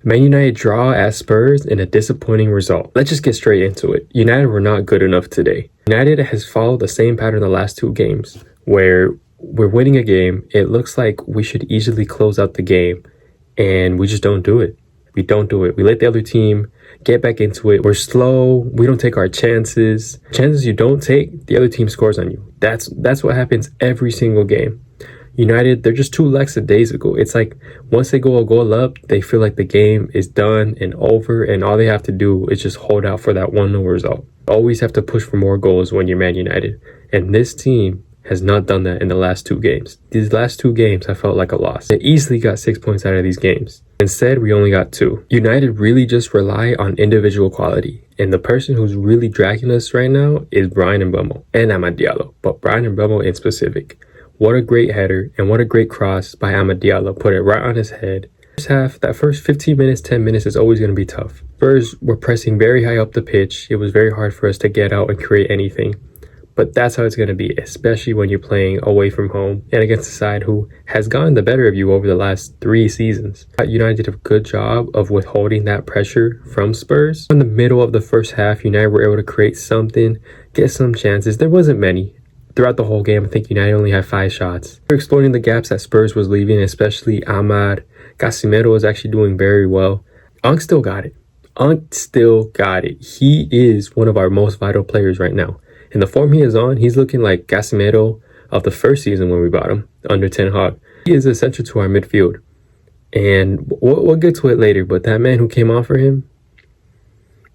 Man United draw at Spurs in a disappointing result. Let's just get straight into it. United were not good enough today. United has followed the same pattern the last two games, where we're winning a game, it looks like we should easily close out the game, and we just don't do it. We don't do it. We let the other team get back into it. We're slow. We don't take our chances. Chances you don't take, the other team scores on you. That's what happens every single game. United, they're just too lackadaisical. It's like once they go a goal up, they feel like the game is done and over, and all they have to do is just hold out for that 1-0 result. Always have to push for more goals when you're Man United. And this team has not done that in the last two games. These last two games, I felt like a loss. They easily got 6 points out of these games. Instead, we only got 2. United really just rely on individual quality. And the person who's really dragging us right now is Bryan Mbeumo and Amad Diallo. But Bryan Mbeumo in specific. What a great header and what a great cross by Amad Diallo. Put it right on his head. First half, that first 15 minutes, 10 minutes is always going to be tough. Spurs were pressing very high up the pitch. It was very hard for us to get out and create anything. But that's how it's going to be, especially when you're playing away from home and against a side who has gotten the better of you over the last 3 seasons. United did a good job of withholding that pressure from Spurs. In the middle of the first half, United were able to create something, get some chances. There wasn't many. Throughout the whole game, I think United only had 5 shots. We're exploiting the gaps that Spurs was leaving, especially Amad. Casemiro is actually doing very well. Unk still got it. He is one of our most vital players right now. In the form he is on, he's looking like Casemiro of the first season when we bought him under Ten Hag. He is essential to our midfield. And we'll get to it later, but that man who came on for him,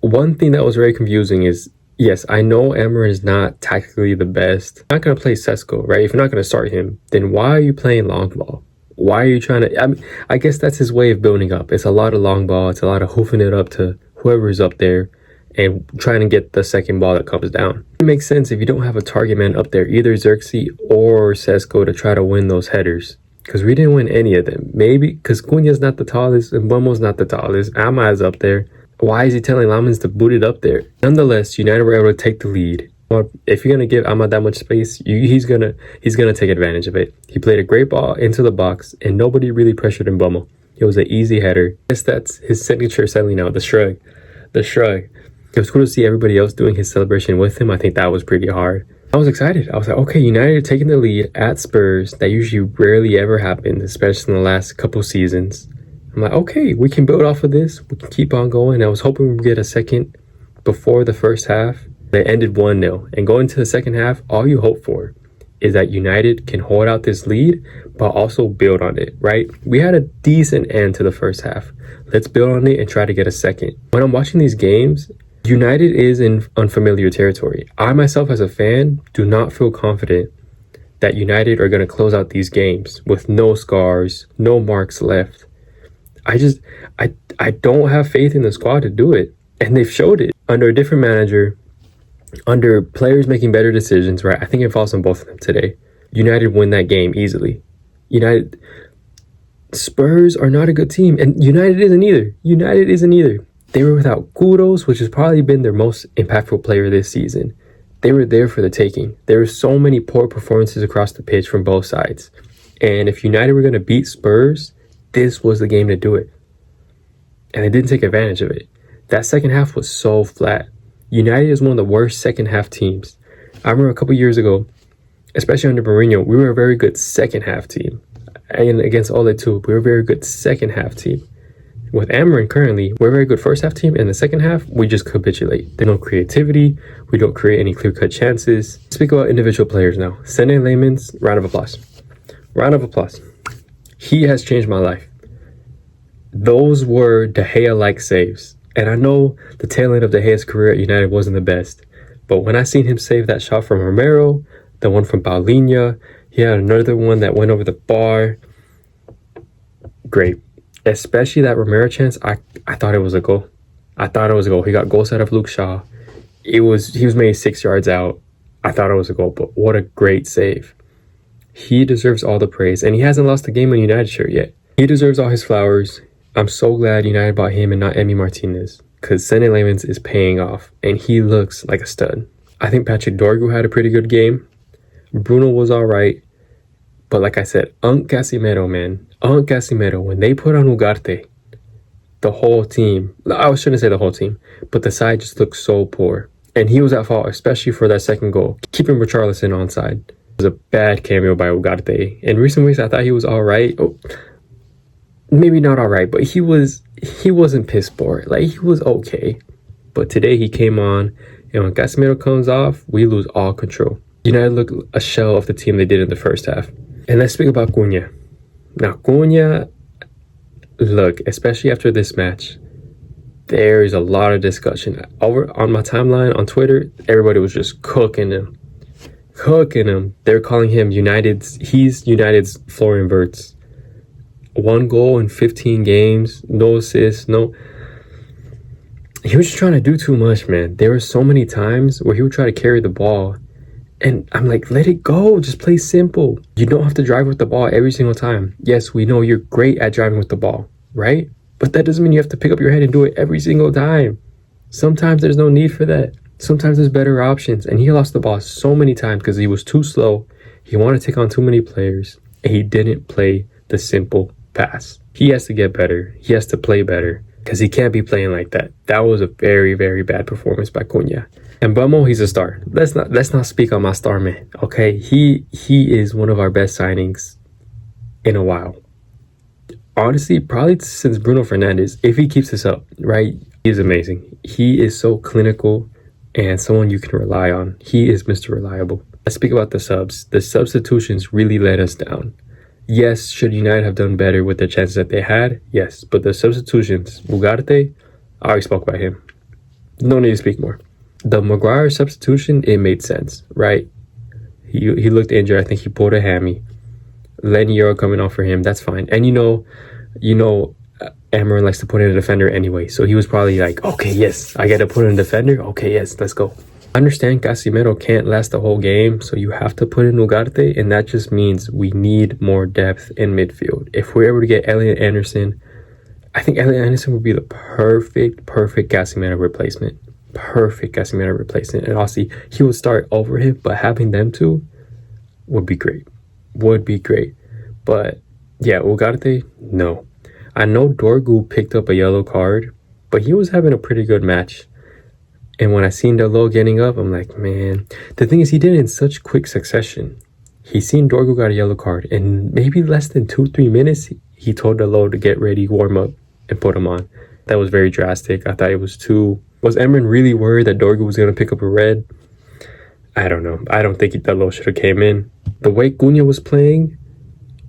one thing that was very confusing is, yes, I know Amarin is not tactically the best. You're not going to play Sesko, right? If you're not going to start him, then why are you playing long ball? Why are you trying to... I guess that's his way of building up. It's a lot of long ball. It's a lot of hoofing it up to whoever is up there and trying to get the second ball that comes down. It makes sense if you don't have a target man up there, either Xerxes or Sesko, to try to win those headers. Because we didn't win any of them. Maybe because Cunha's not the tallest and Mbeumo's not the tallest. Amad is up there. Why is he telling Lamens to boot it up there? Nonetheless, United were able to take the lead. If you're going to give Amad that much space, he's gonna take advantage of it. He played a great ball into the box, and nobody really pressured Mbeumo. It was an easy header. I guess that's his signature selling now, the shrug. It was cool to see everybody else doing his celebration with him. I think that was pretty hard. I was excited. I was like, okay, United taking the lead at Spurs. That usually rarely ever happens, especially in the last couple seasons. I'm like, okay, we can build off of this. We can keep on going. I was hoping we'd get a second before the first half. They ended 1-0. And going to the second half, all you hope for is that United can hold out this lead, but also build on it, right? We had a decent end to the first half. Let's build on it and try to get a second. When I'm watching these games, United is in unfamiliar territory. I myself as a fan do not feel confident that United are going to close out these games with no scars, no marks left. I don't have faith in the squad to do it. And they've showed it. Under a different manager, under players making better decisions, right? I think it falls on both of them today. United win that game easily. Spurs are not a good team, and United isn't either. They were without Kudos, which has probably been their most impactful player this season. They were there for the taking. There were so many poor performances across the pitch from both sides. And if United were going to beat Spurs, this was the game to do it. And they didn't take advantage of it. That second half was so flat. United is one of the worst second half teams. I remember a couple years ago, especially under Mourinho, we were a very good second half team. And against Ole too, we were a very good second half team. With Amarin currently, we're a very good first half team. In the second half, we just capitulate. There's no creativity. We don't create any clear-cut chances. Speak about individual players now. Sene Layman's, round of applause. Round of applause. He has changed my life. Those were De Gea-like saves. And I know the tail end of De Gea's career at United wasn't the best. But when I seen him save that shot from Romero, the one from Paulinho, he had another one that went over the bar. Great. Especially that Romero chance, I thought it was a goal. He got goals out of Luke Shaw. He was maybe 6 yards out. I thought it was a goal, but what a great save. He deserves all the praise, and he hasn't lost a game in United shirt yet. He deserves all his flowers. I'm so glad United bought him and not Emi Martinez, because Sene Layman's is paying off, and he looks like a stud. I think Patrick Dorgu had a pretty good game. Bruno was all right. But like I said, Casemiro, man. Casemiro, when they put on Ugarte, the whole team, I shouldn't say the whole team, but the side just looked so poor. And he was at fault, especially for that second goal, keeping Richarlison onside. It was a bad cameo by Ugarte. In recent weeks, I thought he was all right. Oh, maybe not all right, but he wasn't piss poor. Like, he was okay. But today he came on, and when Casemiro comes off, we lose all control. United look a shell of the team they did in the first half. And let's speak about Cunha. Now, Cunha, look, especially after this match, there is a lot of discussion. Over on my timeline on Twitter, everybody was just cooking him. They're calling him he's United's Florian Wirtz. 1 goal in 15 games, no assists, no. He was just trying to do too much, man. There were so many times where he would try to carry the ball. And I'm like, let it go. Just play simple. You don't have to drive with the ball every single time. Yes, we know you're great at driving with the ball, right? But that doesn't mean you have to pick up your head and do it every single time. Sometimes there's no need for that. Sometimes there's better options. And he lost the ball so many times because he was too slow. He wanted to take on too many players. And he didn't play the simple pass. He has to get better. He has to play better. Because he can't be playing like that. That was a very, very bad performance by Cunha. And Bummo, he's a star. Let's not speak on my star man, okay? He is one of our best signings in a while. Honestly, probably since Bruno Fernandes, if he keeps this up, right? He's amazing. He is so clinical and someone you can rely on. He is Mr. Reliable. Let's speak about the subs. The substitutions really let us down. Yes, should United have done better with the chances that they had? Yes, but the substitutions, Ugarte, I already spoke about him. No need to speak more. The Maguire substitution, it made sense, right? He looked injured. I think he pulled a hammy. Lenny Euro coming off for him, that's fine. And you know, Amarin likes to put in a defender anyway, so he was probably like, okay, yes, I got to put in a defender. Okay, yes, let's go. I understand Casemiro can't last the whole game, so you have to put in Ugarte, and that just means we need more depth in midfield. If we're able to get Elliot Anderson, I think Elliot Anderson would be the perfect Casemiro replacement. Perfect Casemiro replacement. And obviously, he would start over him, but having them two would be great. But yeah, Ugarte, no. I know Dorgu picked up a yellow card, but he was having a pretty good match. And when I seen Dalot getting up, I'm like, man. The thing is, he did it in such quick succession. He seen Dorgu got a yellow card, and maybe less than 2-3 minutes, he told Dalot to get ready, warm up, and put him on. That was very drastic. I thought it was too... Was Emran really worried that Dorgu was going to pick up a red? I don't know. I don't think Dalot should have came in. The way Cunha was playing,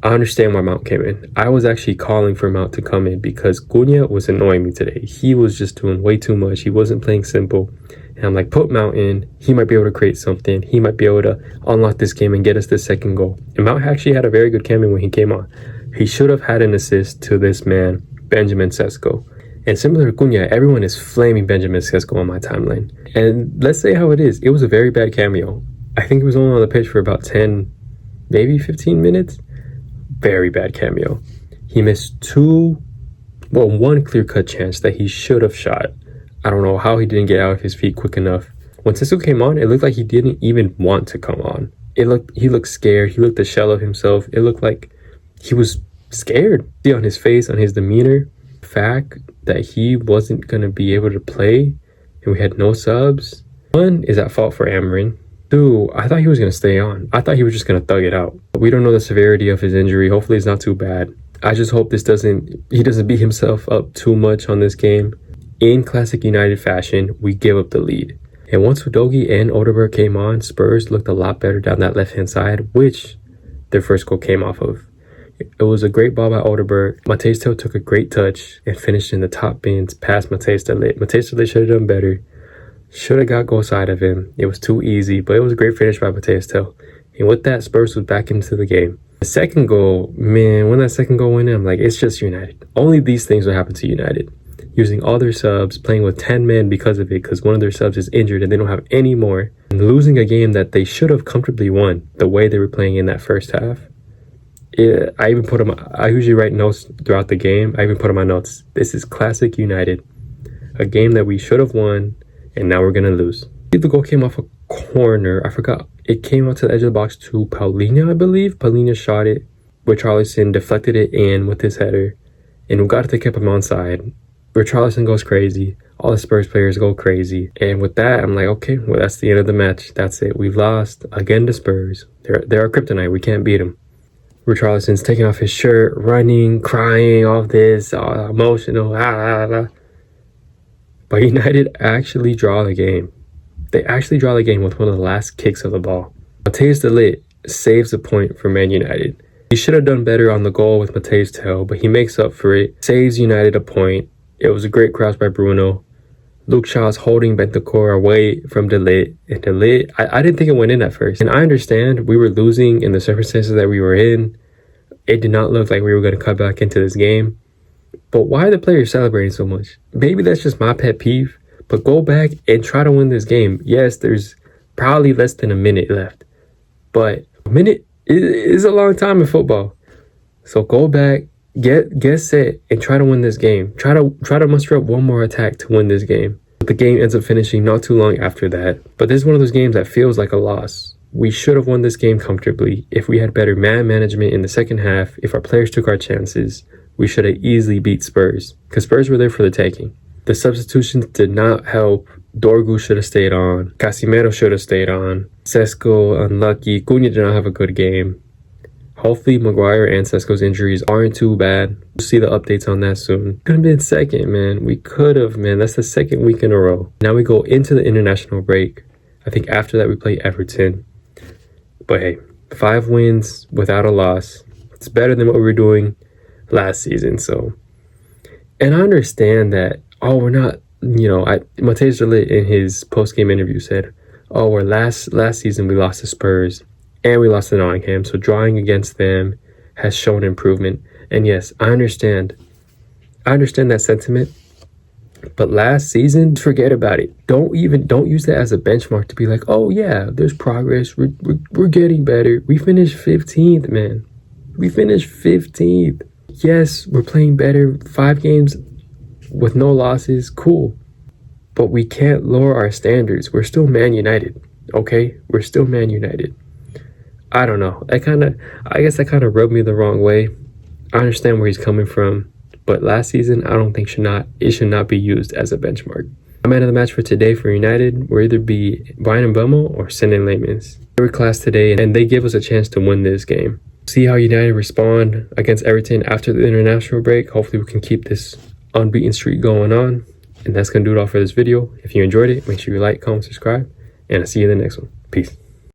I understand why Mount came in. I was actually calling for Mount to come in because Cunha was annoying me today. He was just doing way too much. He wasn't playing simple. And I'm like, put Mount in. He might be able to create something. He might be able to unlock this game and get us the second goal. And Mount actually had a very good cameo when he came on. He should have had an assist to this man, Benjamin Sesko. And similar to Cunha, everyone is flaming Benjamin Sesko on my timeline. And let's say how it is. It was a very bad cameo. I think he was only on the pitch for about 10, maybe 15 minutes. Very bad cameo. He missed one clear-cut chance that he should have shot. I don't know how he didn't get out of his feet quick enough. When Sesko came on, it looked like he didn't even want to come on. He looked scared. He looked a shell of himself. It looked like he was scared. See on his face, on his demeanor, the fact that he wasn't going to be able to play and we had no subs. One is at fault for Amarin. Two, I thought he was going to stay on. I thought he was just going to thug it out. We don't know the severity of his injury. Hopefully it's not too bad. I just hope he doesn't beat himself up too much on this game. In classic United fashion, we give up the lead. And once Udogie and Odegaard came on, Spurs looked a lot better down that left-hand side, which their first goal came off of. It was a great ball by Odegaard. Matthijs Tel took a great touch and finished in the top bins past Matthijs de Ligt. Matthijs de Ligt should have done better. Should have got goal side of him. It was too easy, but it was a great finish by Matthijs Tel. And with that, Spurs was back into the game. The second goal, man, when that second goal went in, I'm like, it's just United. Only these things will happen to United. Using all their subs, playing with 10 men because of it, because one of their subs is injured and they don't have any more. And losing a game that they should have comfortably won the way they were playing in that first half. I usually write notes throughout the game. I even put on my notes, this is classic United. A game that we should have won, and now we're going to lose. The goal came off a corner. I forgot. It came out to the edge of the box to Paulinho, I believe. Paulinho shot it. Richarlison deflected it in with his header. And Ugarte kept him onside. Richarlison goes crazy. All the Spurs players go crazy. And with that, I'm like, okay, well, that's the end of the match. That's it. We've lost again to Spurs. They're our kryptonite. We can't beat them. Richarlison's taking off his shirt, running, crying, all this, emotional. But United actually draw the game. They actually draw the game with one of the last kicks of the ball. Matthijs de Ligt saves a point for Man United. He should have done better on the goal with Matthijs Tel, but he makes up for it, saves United a point. It was a great cross by Bruno. Luke Shaw's holding Bentancur away from de Ligt. And de Ligt, I didn't think it went in at first. And I understand we were losing in the circumstances that we were in. It did not look like we were going to cut back into this game. But why are the players celebrating so much? Maybe that's just my pet peeve. But go back and try to win this game. Yes, there's probably less than a minute left. But a minute is a long time in football. So go back, get set, and try to win this game. Try to muster up one more attack to win this game. But the game ends up finishing not too long after that. But this is one of those games that feels like a loss. We should have won this game comfortably. If we had better man management in the second half, if our players took our chances, we should have easily beat Spurs. Because Spurs were there for the taking. The substitutions did not help. Dorgu should have stayed on. Casemiro should have stayed on. Sesko, unlucky. Cunha did not have a good game. Hopefully, Maguire and Sesko's injuries aren't too bad. We'll see the updates on that soon. Could have been second, man. We could have, man. That's the second week in a row. Now we go into the international break. I think after that we play Everton. But hey, 5 wins without a loss. It's better than what we were doing last season. So, and I understand that, we're not, Matthijs de Ligt in his post-game interview said, we're last season we lost to Spurs and we lost to Nottingham. So drawing against them has shown improvement. And yes, I understand that sentiment. But last season, forget about it. Don't use that as a benchmark to be like, oh yeah, there's progress. We're getting better. We finished 15th, man. We finished 15th. Yes, we're playing better. 5 games with no losses. Cool. But we can't lower our standards. We're still Man United. Okay? We're still Man United. I don't know. I guess that kind of rubbed me the wrong way. I understand where he's coming from. But last season, I don't think it should not be used as a benchmark. The man of the match for today for United will either be Brian Mbeumo or Sene Lammens. They were class today, and they give us a chance to win this game. See how United respond against Everton after the international break. Hopefully, we can keep this unbeaten streak going on. And that's going to do it all for this video. If you enjoyed it, make sure you like, comment, subscribe, and I'll see you in the next one. Peace.